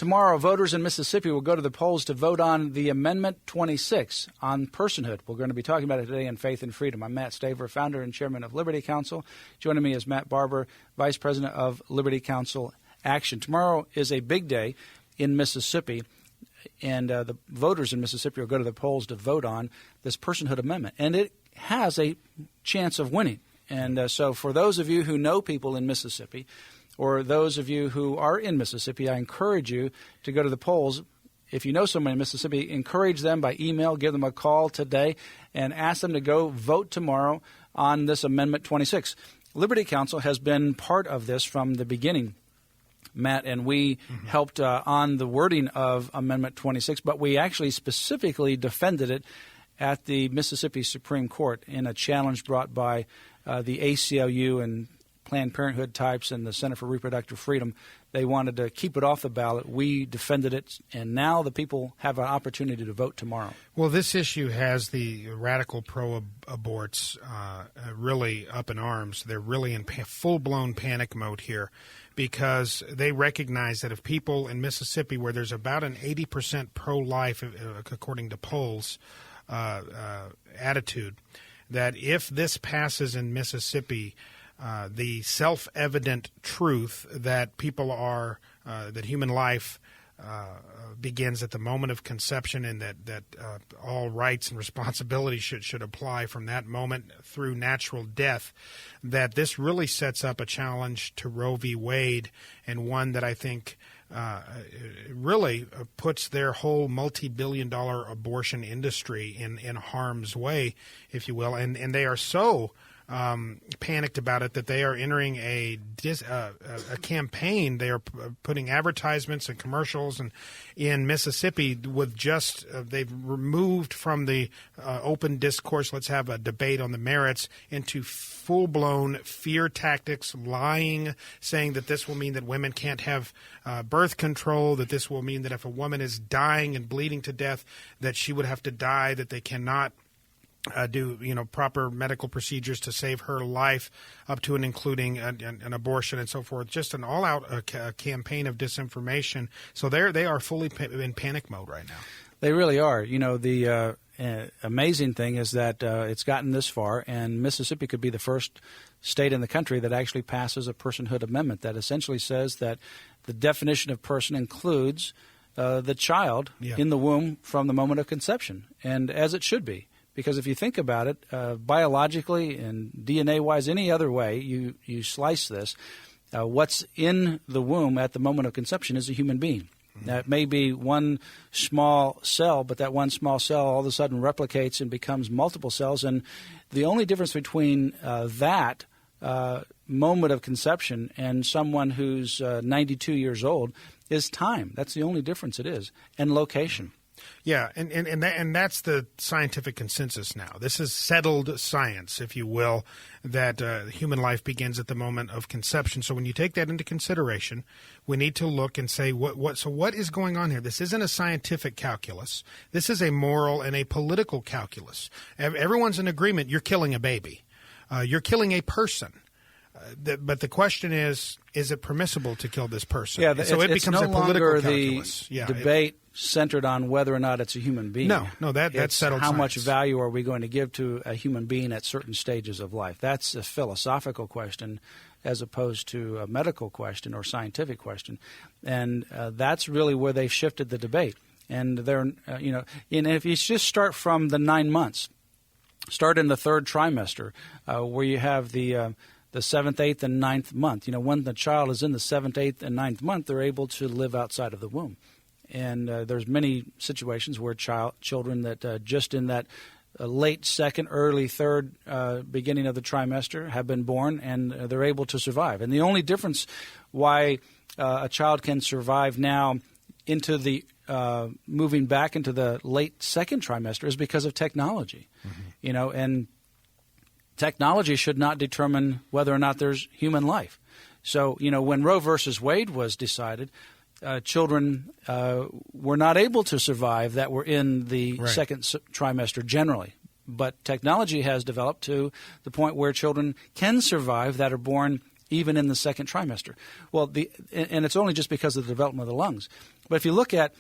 Tomorrow, voters in Mississippi will go to the polls to vote on the Amendment 26 on personhood. We're going to be talking about it today in Faith and Freedom. I'm Matt Staver, founder and chairman of Liberty Counsel. Joining me is Matt Barber, vice president of Liberty Counsel Action. Tomorrow is a big day in Mississippi, and the voters in Mississippi will go to the polls to vote on this personhood amendment. And it has a chance of winning. And so for those of you who know people in Mississippi, or those of you who are in Mississippi, I encourage you to go to the polls. If you know someone in Mississippi, encourage them by email, give them a call today, and ask them to go vote tomorrow on this Amendment 26. Liberty Counsel has been part of this from the beginning, Matt, and we helped on the wording of Amendment 26, but we actually specifically defended it at the Mississippi Supreme Court in a challenge brought by the ACLU and Planned Parenthood types and the Center for Reproductive Freedom. They wanted to keep it off the ballot. We defended it, and now the people have an opportunity to vote tomorrow. Well, this issue has the radical pro-aborts really up in arms. They're really in full-blown panic mode here because they recognize that if people in Mississippi, where there's about an 80% pro-life, according to polls, attitude, that if this passes in Mississippi, the self-evident truth that people are, that human life begins at the moment of conception, and that all rights and responsibilities should apply from that moment through natural death, that this really sets up a challenge to Roe v. Wade, and one that I think really puts their whole multi-billion-dollar abortion industry in harm's way, if you will, and they are so panicked about it that they are entering a campaign. They are putting advertisements and commercials in Mississippi with just they've removed from the open discourse, let's have a debate on the merits, into full-blown fear tactics, lying, saying that this will mean that women can't have birth control, that this will mean that if a woman is dying and bleeding to death, that she would have to die, that they cannot do proper medical procedures to save her life, up to and including an abortion and so forth. Just an all-out campaign of disinformation. So they are fully in panic mode right now. They really are. The amazing thing is that it's gotten this far, and Mississippi could be the first state in the country that actually passes a personhood amendment that essentially says that the definition of person includes the child in the womb from the moment of conception, and as it should be. Because if you think about it, biologically and DNA-wise, any other way you slice this, what's in the womb at the moment of conception is a human being. Now, it may be one small cell, but that one small cell all of a sudden replicates and becomes multiple cells. And the only difference between that moment of conception and someone who's 92 years old is time. That's the only difference it is, and location. Yeah, and that's the scientific consensus now. This is settled science, if you will, that human life begins at the moment of conception. So when you take that into consideration, we need to look and say, what is going on here? This isn't a scientific calculus. This is a moral and a political calculus. Everyone's in agreement you're killing a baby. You're killing a person. But the question is it permissible to kill this person? Yeah, so it becomes no a political calculus. The debate centered on whether or not it's a human being. No, that's settled how science. much value are we going to give to a human being at certain stages of life? That's a philosophical question as opposed to a medical question or scientific question. And that's really where they've shifted the debate. And they're, and if you just start from the 9 months, start in the third trimester where you have the 7th, 8th, and 9th month. When the child is in the 7th, 8th, and 9th month, they're able to live outside of the womb. And there's many situations where children that just in that late second, early third, beginning of the trimester have been born, and they're able to survive. And the only difference why a child can survive now into the moving back into the late second trimester is because of technology. And technology should not determine whether or not there's human life. So, when Roe versus Wade was decided, children were not able to survive that were in the second trimester generally. But technology has developed to the point where children can survive that are born even in the second trimester. Well, and it's only just because of the development of the lungs. But if you look at,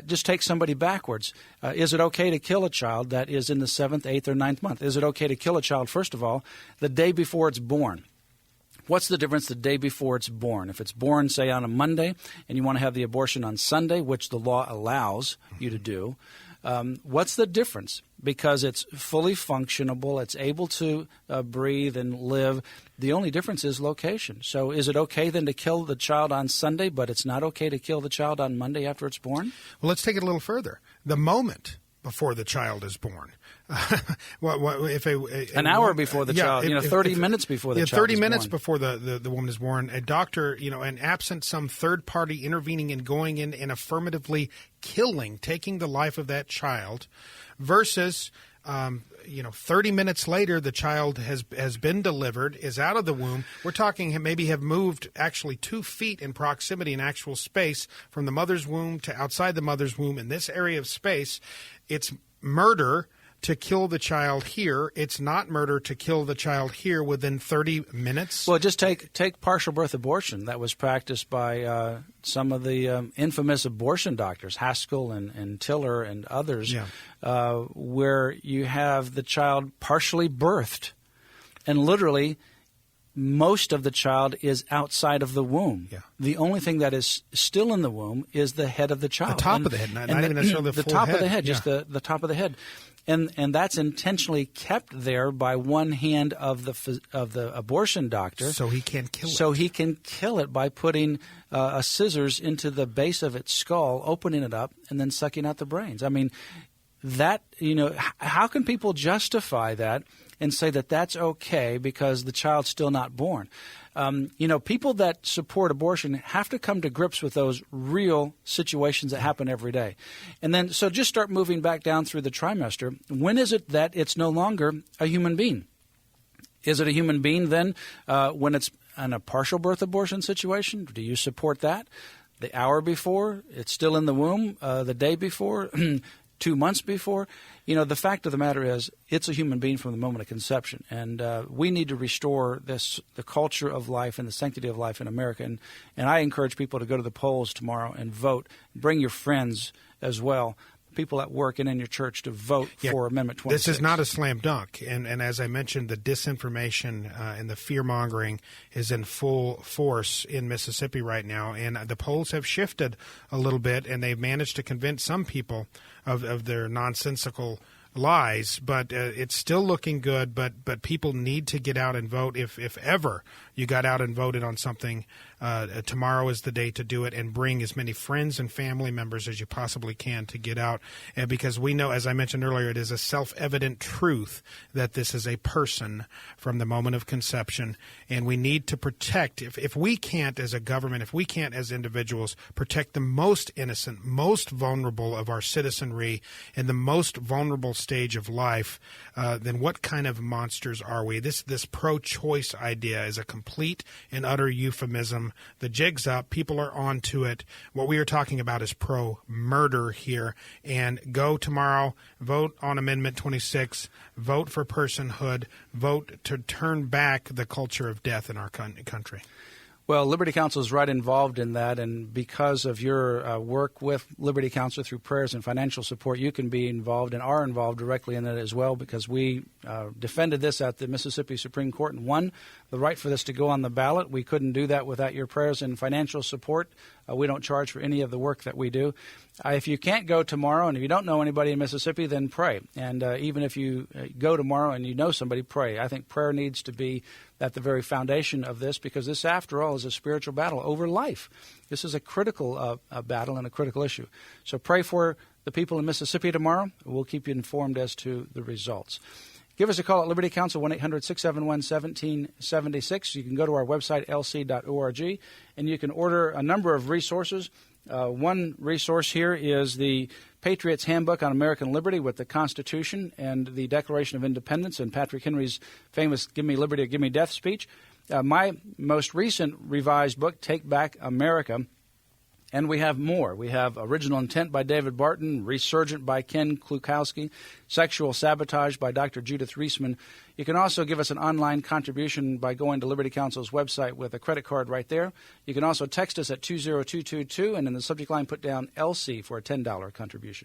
just take somebody backwards. Is it okay to kill a child that is in the 7th, 8th, or 9th month? Is it okay to kill a child, first of all, the day before it's born? What's the difference the day before it's born? If it's born, say, on a Monday, and you want to have the abortion on Sunday, which the law allows you to do, what's the difference? Because it's fully functionable, it's able to breathe and live. The only difference is location. So is it okay then to kill the child on Sunday, but it's not okay to kill the child on Monday after it's born? Well, let's take it a little further. The moment before the child is born. An hour before the child, 30 minutes before the child is born. 30 minutes before the woman is born, a doctor, and absent some third party intervening and going in and affirmatively taking the life of that child, versus 30 minutes later, the child has been delivered, is out of the womb. We're talking maybe have moved actually 2 feet in proximity in actual space from the mother's womb to outside the mother's womb in this area of space. It's murder to kill the child here. It's not murder to kill the child here within 30 minutes. Well, just take partial birth abortion that was practiced by some of the infamous abortion doctors, Haskell and Tiller and others, where you have the child partially birthed, and literally most of the child is outside of the womb. Yeah. The only thing that is still in the womb is the head of the child. The top of the head, not even necessarily the full top head. of the head, just the top of the head. And that's intentionally kept there by one hand of the abortion doctor. So he can't kill it. So he can kill it by putting a scissors into the base of its skull, opening it up, and then sucking out the brains. I mean, that, how can people justify that and say that that's okay because the child's still not born? People that support abortion have to come to grips with those real situations that happen every day. And then, so just start moving back down through the trimester. When is it that it's no longer a human being? Is it a human being then when it's in a partial birth abortion situation? Do you support that? The hour before, it's still in the womb, the day before, 2 months before? The fact of the matter is it's a human being from the moment of conception. And we need to restore the culture of life and the sanctity of life in America. And I encourage people to go to the polls tomorrow and vote. Bring your friends as well, people at work and in your church, to vote for Amendment 26. This is not a slam dunk. And as I mentioned, the disinformation and the fear-mongering is in full force in Mississippi right now. And the polls have shifted a little bit, and they've managed to convince some people of their nonsensical lies, but it's still looking good. But people need to get out and vote. If ever you got out and voted on something, tomorrow is the day to do it, and bring as many friends and family members as you possibly can to get out. Because we know, as I mentioned earlier, it is a self-evident truth that this is a person from the moment of conception, and we need to protect. If we can't as a government, if we can't as individuals protect the most innocent, most vulnerable of our citizenry in the most vulnerable stage of life, then what kind of monsters are we? This pro-choice idea is a complete and utter euphemism. The jig's up. People are on to it. What we are talking about is pro-murder here. And go tomorrow, vote on Amendment 26, vote for personhood, vote to turn back the culture of death in our country. Well, Liberty Counsel is right involved in that, and because of your work with Liberty Counsel through prayers and financial support, you can be involved and are involved directly in that as well, because we defended this at the Mississippi Supreme Court and won the right for this to go on the ballot. We couldn't do that without your prayers and financial support. We don't charge for any of the work that we do. If you can't go tomorrow, and if you don't know anybody in Mississippi, then pray. And even if you go tomorrow and you know somebody, pray. I think prayer needs to be at the very foundation of this, because this, after all, is a spiritual battle over life. This is a critical battle and a critical issue. So pray for the people in Mississippi tomorrow. We'll keep you informed as to the results. Give us a call at Liberty Counsel, 1-800-671-1776. You can go to our website, lc.org, and you can order a number of resources. One resource here is the Patriot's Handbook on American Liberty with the Constitution and the Declaration of Independence and Patrick Henry's famous Give Me Liberty or Give Me Death speech. My most recent revised book, Take Back America, And we have more. We have Original Intent by David Barton, Resurgent by Ken Klukowski, Sexual Sabotage by Dr. Judith Reisman. You can also give us an online contribution by going to Liberty Counsel's website with a credit card right there. You can also text us at 20222 and in the subject line put down LC for a $10 contribution.